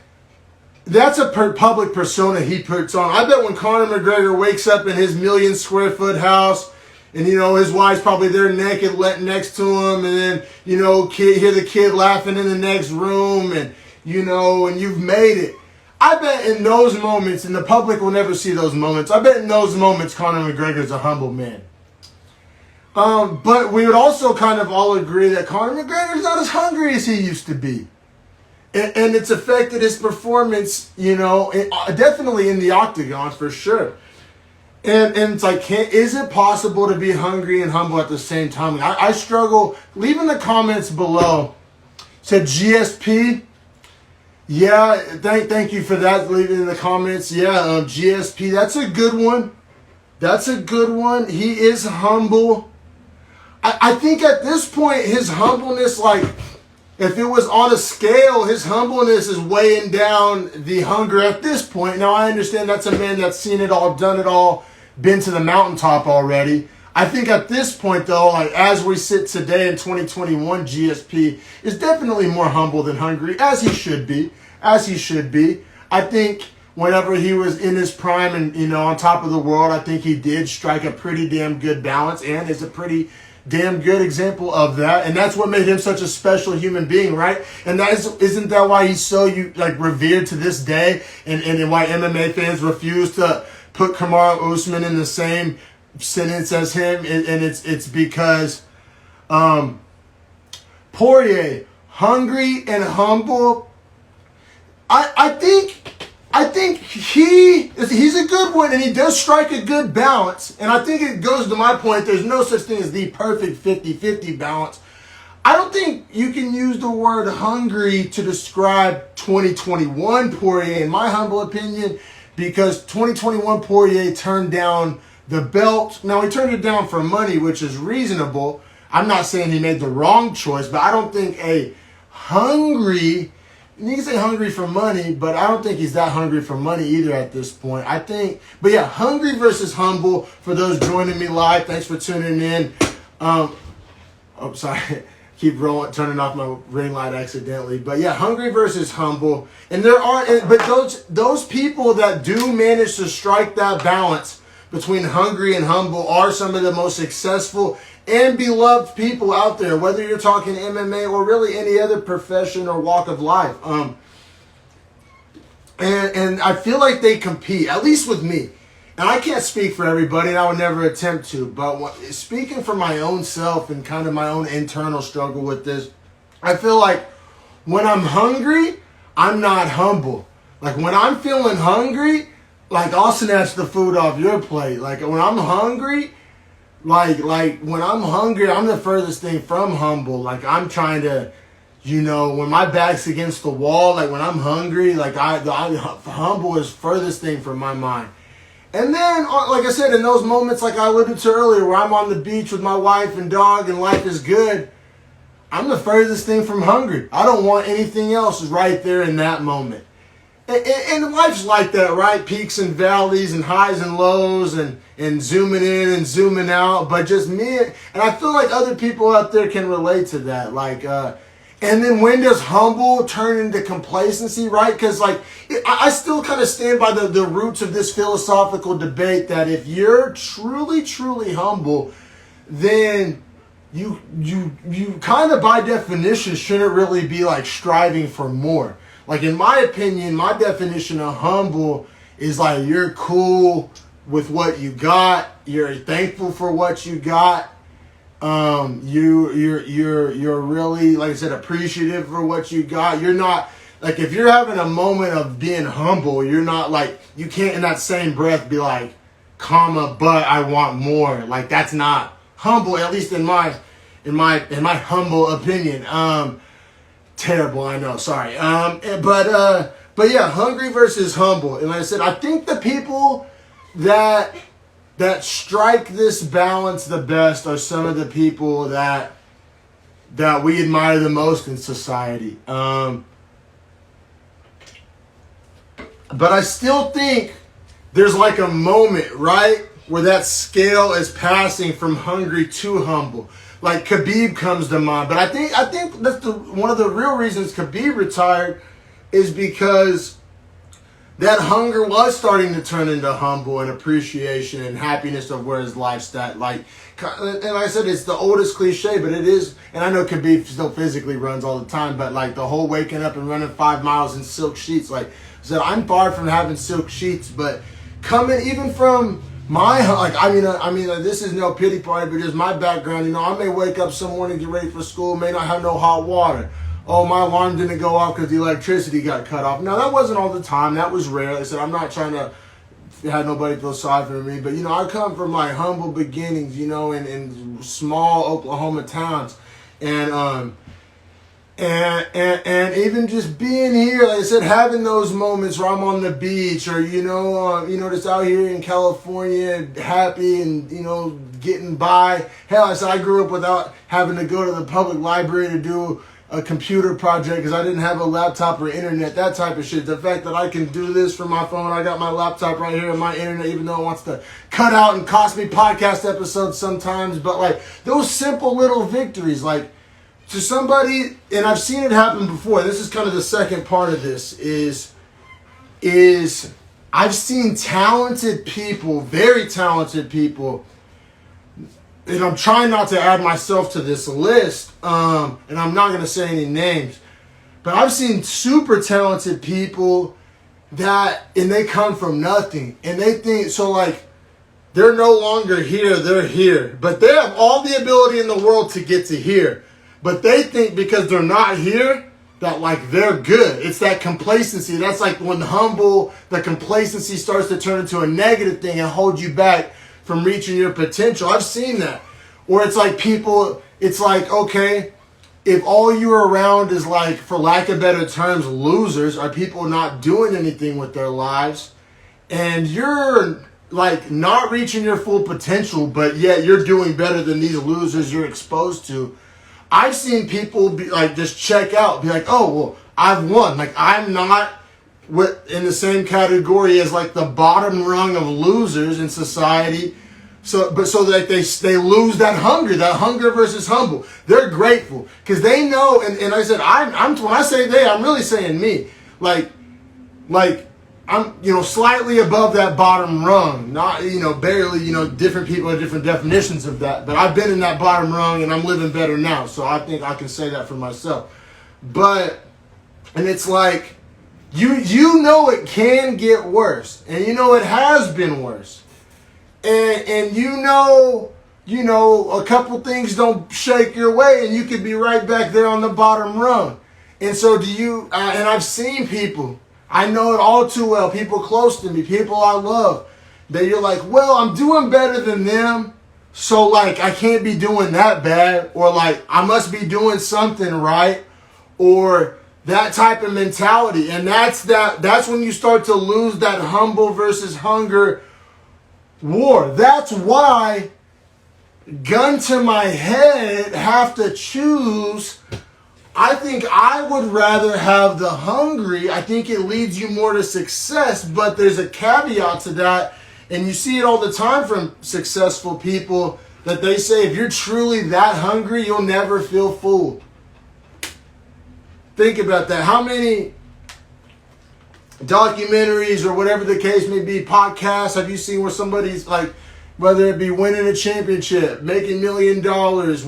That's a public persona he puts on. I bet when Conor McGregor wakes up in his 1,000,000 square foot house, and, you know, his wife's probably there naked next to him, and then, you know, hear the kid laughing in the next room, and, you know, and you've made it. I bet in those moments, and the public will never see those moments, I bet in those moments Conor McGregor's a humble man. But we would also kind of all agree that Conor McGregor's not as hungry as he used to be. And it's affected his performance, you know, definitely in the octagon for sure. And it's like, is it possible to be hungry and humble at the same time? I struggle. Leave in the comments below. Said GSP. Yeah, thank you for that. Leave it in the comments. Yeah, GSP. That's a good one. That's a good one. He is humble. I think at this point, his humbleness, like, if it was on a scale, his humbleness is weighing down the hunger at this point. Now, I understand that's a man that's seen it all, done it all, been to the mountaintop already. I think at this point, though, like as we sit today in 2021, GSP is definitely more humble than hungry, as he should be. As he should be. I think whenever he was in his prime and, you know, on top of the world, I think he did strike a pretty damn good balance and is a pretty damn good example of that, and that's what made him such a special human being, right? And isn't that why he's so revered to this day, and why MMA fans refuse to put Kamaru Usman in the same sentence as him? And it's because Poirier, hungry and humble. I think he's a good one, and he does strike a good balance. And I think it goes to my point, there's no such thing as the perfect 50-50 balance. I don't think you can use the word hungry to describe 2021 Poirier, in my humble opinion, because 2021 Poirier turned down the belt. Now, he turned it down for money, which is reasonable. I'm not saying he made the wrong choice, but I don't think a hungry... You can say hungry for money, but I don't think he's that hungry for money either at this point. But yeah, hungry versus humble. For those joining me live, thanks for tuning in. Sorry, keep turning off my ring light accidentally. But yeah, hungry versus humble. And those people that do manage to strike that balance between hungry and humble are some of the most successful and beloved people out there, whether you're talking MMA or really any other profession or walk of life. And I feel like they compete, at least with me. And I can't speak for everybody, and I would never attempt to. But speaking for my own self and kind of my own internal struggle with this, I feel like when I'm hungry, I'm not humble. Like when I'm feeling hungry, like I'll snatch the food off your plate. Like when I'm hungry... Like when I'm hungry, I'm the furthest thing from humble. Like I'm trying to, you know, when my back's against the wall, like when I'm hungry, like humble is furthest thing from my mind. And then, like I said, in those moments, like I alluded to earlier, where I'm on the beach with my wife and dog and life is good, I'm the furthest thing from hungry. I don't want anything else right there in that moment. And life's like that, right? Peaks and valleys and highs and lows and zooming in and zooming out. But just me, and I feel like other people out there can relate to that. Like, and then when does humble turn into complacency, right? Because like, I still kind of stand by the roots of this philosophical debate that if you're truly, truly humble, then you kind of by definition shouldn't really be like striving for more. Like in my opinion, my definition of humble is like you're cool with what you got, you're thankful for what you got, You're really, like I said, appreciative for what you got. You're not like, if you're having a moment of being humble, you're not like, you can't in that same breath be like, comma, but I want more. Like, that's not humble, at least in my humble opinion. Terrible, I know, sorry. But yeah, hungry versus humble. And like I said, I think the people that strike this balance the best are some of the people that we admire the most in society. But I still think there's like a moment, right, where that scale is passing from hungry to humble. Like Khabib comes to mind, but I think that's one of the real reasons Khabib retired is because that hunger was starting to turn into humble and appreciation and happiness of where his life's at. Like, and like I said, it's the oldest cliche, but it is. And I know Khabib still physically runs all the time, but like the whole waking up and running 5 miles in silk sheets, like I said, I'm far from having silk sheets, but coming even from my, like, I mean, this is no pity party, but just my background. You know, I may wake up some morning, get ready for school, may not have no hot water. Oh, my alarm didn't go off because the electricity got cut off. No, that wasn't all the time. That was rare. Like I said, I'm not trying to have nobody feel sorry for me, but you know, I come from like humble beginnings, you know, in small Oklahoma towns, and even just being here, like I said, having those moments where I'm on the beach or, just out here in California, happy and, getting by. Hell, I said I grew up without having to go to the public library to do a computer project because I didn't have a laptop or internet, that type of shit. The fact that I can do this from my phone, I got my laptop right here and my internet, even though it wants to cut out and cost me podcast episodes sometimes. But like those simple little victories, like, to somebody, and I've seen it happen before, this is kind of the second part of this, is I've seen talented people, very talented people, and I'm trying not to add myself to this list, and I'm not going to say any names, but I've seen super talented people and they come from nothing, and they think, so like, they're no longer here, they're here, but they have all the ability in the world to get to here. But they think because they're not here, that like they're good. It's that complacency. That's like when the complacency starts to turn into a negative thing and hold you back from reaching your potential. I've seen that. Or it's like people, it's like, okay, if all you're around is like, for lack of better terms, losers, are people not doing anything with their lives, and you're like not reaching your full potential, but yet you're doing better than these losers you're exposed to. I've seen people be like, just check out, be like, oh, well, I've won. Like, I'm not in the same category as like the bottom rung of losers in society. So that they lose that hunger versus humble. They're grateful because they know. And I said, when I say they, I'm really saying me. Like I'm, slightly above that bottom rung, not, barely, different people have different definitions of that, but I've been in that bottom rung and I'm living better now. So I think I can say that for myself. And it's like, it can get worse, and it has been worse. And a couple things don't shake your way and you could be right back there on the bottom rung. And so and I've seen people, I know it all too well, people close to me, people I love, that you're like, well, I'm doing better than them, so like I can't be doing that bad, or like I must be doing something right, or that type of mentality. And that's when you start to lose that humble versus hunger war. That's why, gun to my head, have to choose. I think I would rather have the hungry. I think it leads you more to success, but there's a caveat to that, and you see it all the time from successful people, that they say if you're truly that hungry, you'll never feel full. Think about that. How many documentaries or whatever the case may be, podcasts, have you seen where somebody's like, whether it be winning a championship, making $1 million,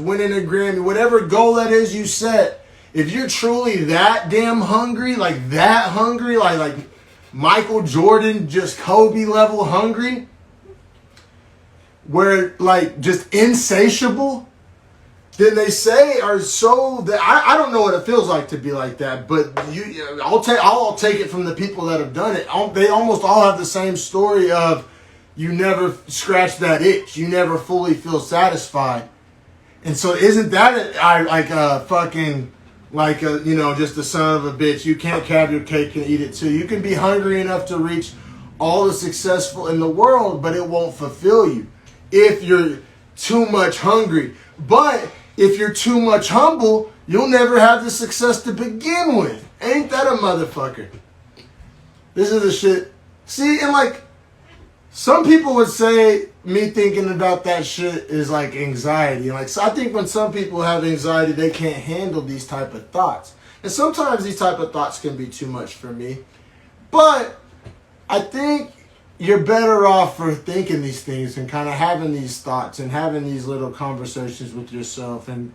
winning a Grammy, whatever goal that is you set, if you're truly that damn hungry, like Michael Jordan, just Kobe level hungry, where like just insatiable, than they say are so that I don't know what it feels like to be like that, but I'll take it from the people that have done it. They almost all have the same story of you never scratch that itch, you never fully feel satisfied, and so isn't that just the son of a bitch? You can't have your cake and eat it too. You can be hungry enough to reach all the successful in the world, but it won't fulfill you if you're too much hungry. But if you're too much humble, you'll never have the success to begin with. Ain't that a motherfucker? This is the shit. See, and like, some people would say me thinking about that shit is like anxiety. Like, so I think when some people have anxiety, they can't handle these type of thoughts. And sometimes these type of thoughts can be too much for me. But I think you're better off for thinking these things and kind of having these thoughts and having these little conversations with yourself. And,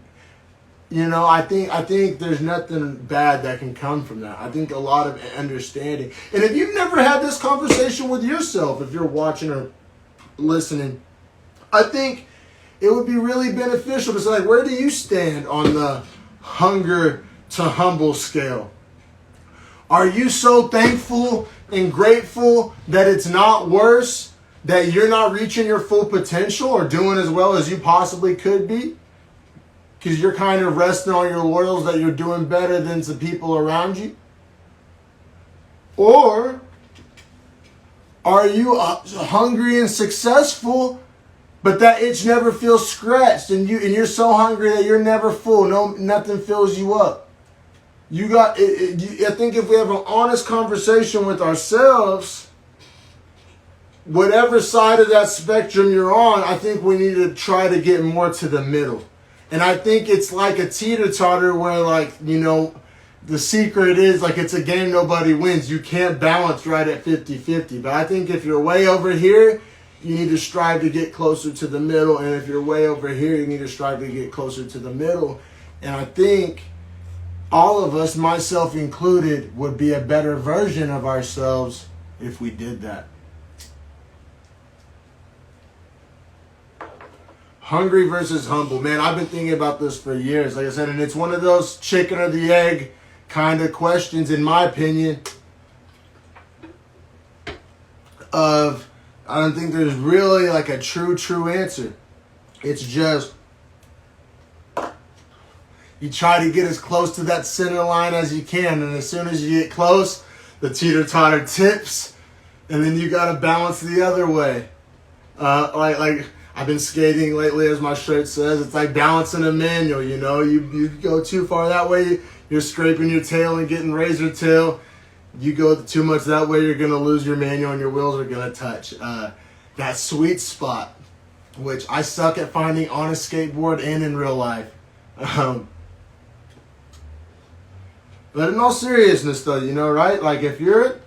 I think there's nothing bad that can come from that. I think a lot of understanding. And if you've never had this conversation with yourself, if you're watching or listening, I think it would be really beneficial to say, like, where do you stand on the hunger to humble scale? Are you so thankful and grateful that it's not worse, that you're not reaching your full potential or doing as well as you possibly could be? Because you're kind of resting on your laurels that you're doing better than the people around you? Or are you hungry and successful, but that itch never feels scratched, and you're so hungry that you're never full, nothing fills you up? I think if we have an honest conversation with ourselves, whatever side of that spectrum you're on, I think we need to try to get more to the middle. And I think it's like a teeter-totter where, like, the secret is, like, it's a game nobody wins. You can't balance right at 50-50. But I think if you're way over here, you need to strive to get closer to the middle. And if you're way over here, you need to strive to get closer to the middle. And I think all of us, myself included, would be a better version of ourselves if we did that. Hungry versus humble. Man, I've been thinking about this for years, like I said, and it's one of those chicken or the egg kind of questions, in my opinion, I don't think there's really like a true answer. It's just, you try to get as close to that center line as you can, and as soon as you get close, the teeter-totter tips, and then you got to balance the other way. Like I've been skating lately, as my shirt says. It's like balancing a manual, You go too far that way, you're scraping your tail and getting razor tail. You go too much that way, you're going to lose your manual and your wheels are going to touch. That sweet spot, which I suck at finding on a skateboard and in real life. But in all seriousness, though, right? Like, if you're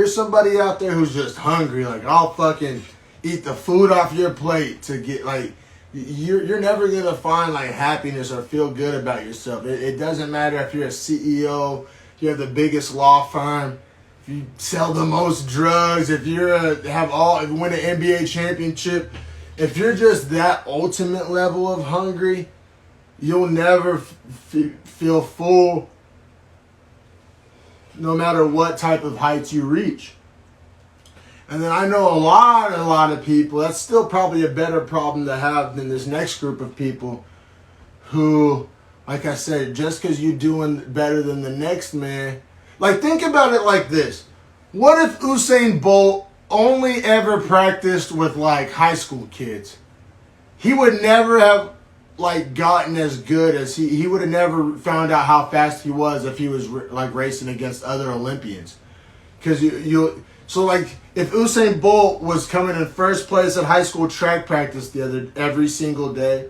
somebody out there who's just hungry, like, I'll fucking eat the food off your plate to get, like, you're never going to find, like, happiness or feel good about yourself. It doesn't matter if you're a CEO, if you have the biggest law firm, if you sell the most drugs, if you win an NBA championship. If you're just that ultimate level of hungry, you'll never feel full, no matter what type of heights you reach. And then I know a lot of people, that's still probably a better problem to have than this next group of people who, like I said, just because you're doing better than the next man. Like, think about it like this. What if Usain Bolt only ever practiced with, like, high school kids? He would never have, like, gotten as good as he would have never found out how fast he was if he was like racing against other Olympians. Because so like if Usain Bolt was coming in first place at high school track practice every single day,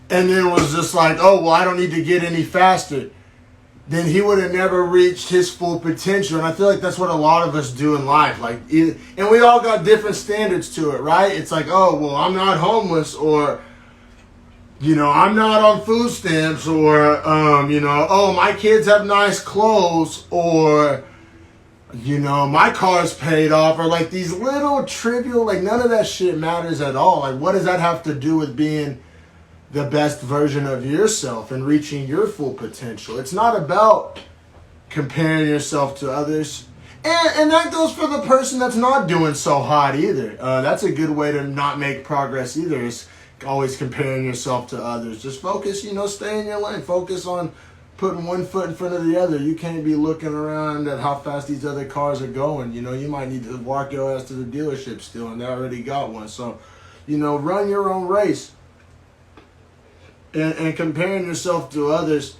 and then was just like, oh well, I don't need to get any faster, then he would have never reached his full potential. And I feel like that's what a lot of us do in life. Like, and we all got different standards to it, right? It's like, oh, well, I'm not homeless, or, I'm not on food stamps, or, oh, my kids have nice clothes, or, my car's paid off, or like these little trivial, like none of that shit matters at all. Like, what does that have to do with being the best version of yourself and reaching your full potential. It's not about comparing yourself to others. And that goes for the person that's not doing so hot either. That's a good way to not make progress either, is always comparing yourself to others. Just focus, stay in your lane. Focus on putting one foot in front of the other. You can't be looking around at how fast these other cars are going. You might need to walk your ass to the dealership still, and they already got one. So, run your own race. And comparing yourself to others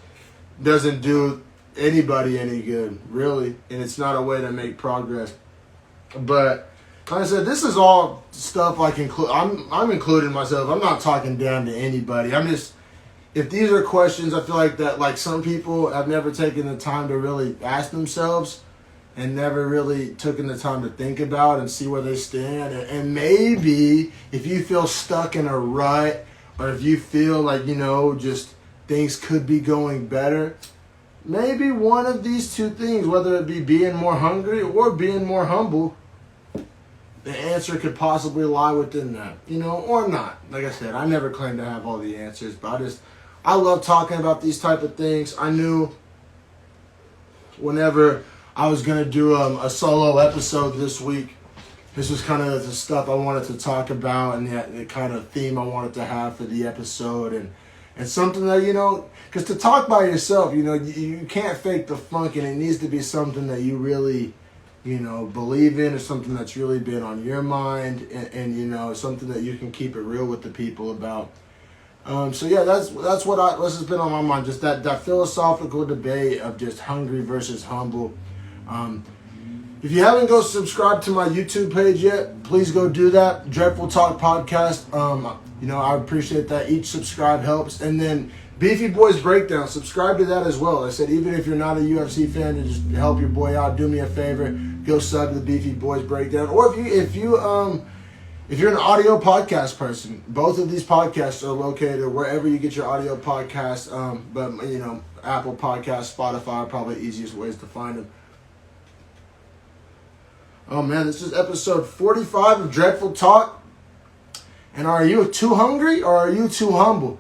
doesn't do anybody any good, really, and it's not a way to make progress. But like I said, this is all stuff I'm including myself. I'm not talking down to anybody. I'm just, if these are questions, I feel like that, like, some people have never taken the time to really ask themselves and never really taken the time to think about and see where they stand. And maybe if you feel stuck in a rut, or if you feel like, just things could be going better, maybe one of these two things, whether it be being more hungry or being more humble, the answer could possibly lie within that, or not. Like I said, I never claim to have all the answers, but I love talking about these type of things. I knew whenever I was going to do a solo episode this week, this was kind of the stuff I wanted to talk about, and the kind of theme I wanted to have for the episode, and something that, because to talk by yourself, you can't fake the funk, and it needs to be something that you really, believe in, or something that's really been on your mind, and something that you can keep it real with the people about. So yeah, that's what has been on my mind, just that philosophical debate of just hungry versus humble. If you haven't go subscribe to my YouTube page yet, please go do that. Dreadful Talk Podcast. I appreciate that. Each subscribe helps. And then Beefy Boys Breakdown, subscribe to that as well. I said, even if you're not a UFC fan, to just help your boy out, do me a favor, go sub to the Beefy Boys Breakdown. Or if you're an audio podcast person, both of these podcasts are located wherever you get your audio podcasts. But Apple Podcasts, Spotify are probably the easiest ways to find them. Oh man, this is episode 45 of Dreadful Talk. And are you too hungry or are you too humble?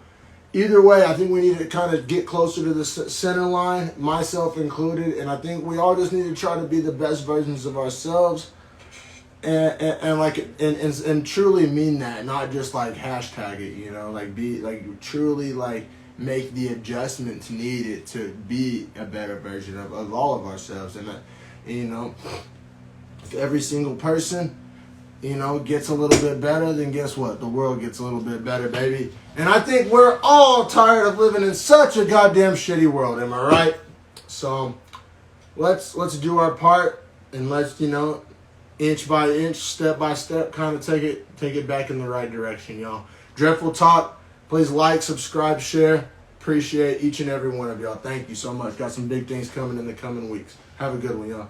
Either way, I think we need to kind of get closer to the center line, myself included. And I think we all just need to try to be the best versions of ourselves, and truly mean that, not just like hashtag it, be like truly like make the adjustments needed to be a better version of all of ourselves. And if every single person, gets a little bit better, then guess what? The world gets a little bit better, baby. And I think we're all tired of living in such a goddamn shitty world, am I right? So let's do our part, and let's, inch by inch, step by step, kind of take it back in the right direction, y'all. Dreadful Talk, please like, subscribe, share. Appreciate each and every one of y'all. Thank you so much. Got some big things coming in the coming weeks. Have a good one, y'all.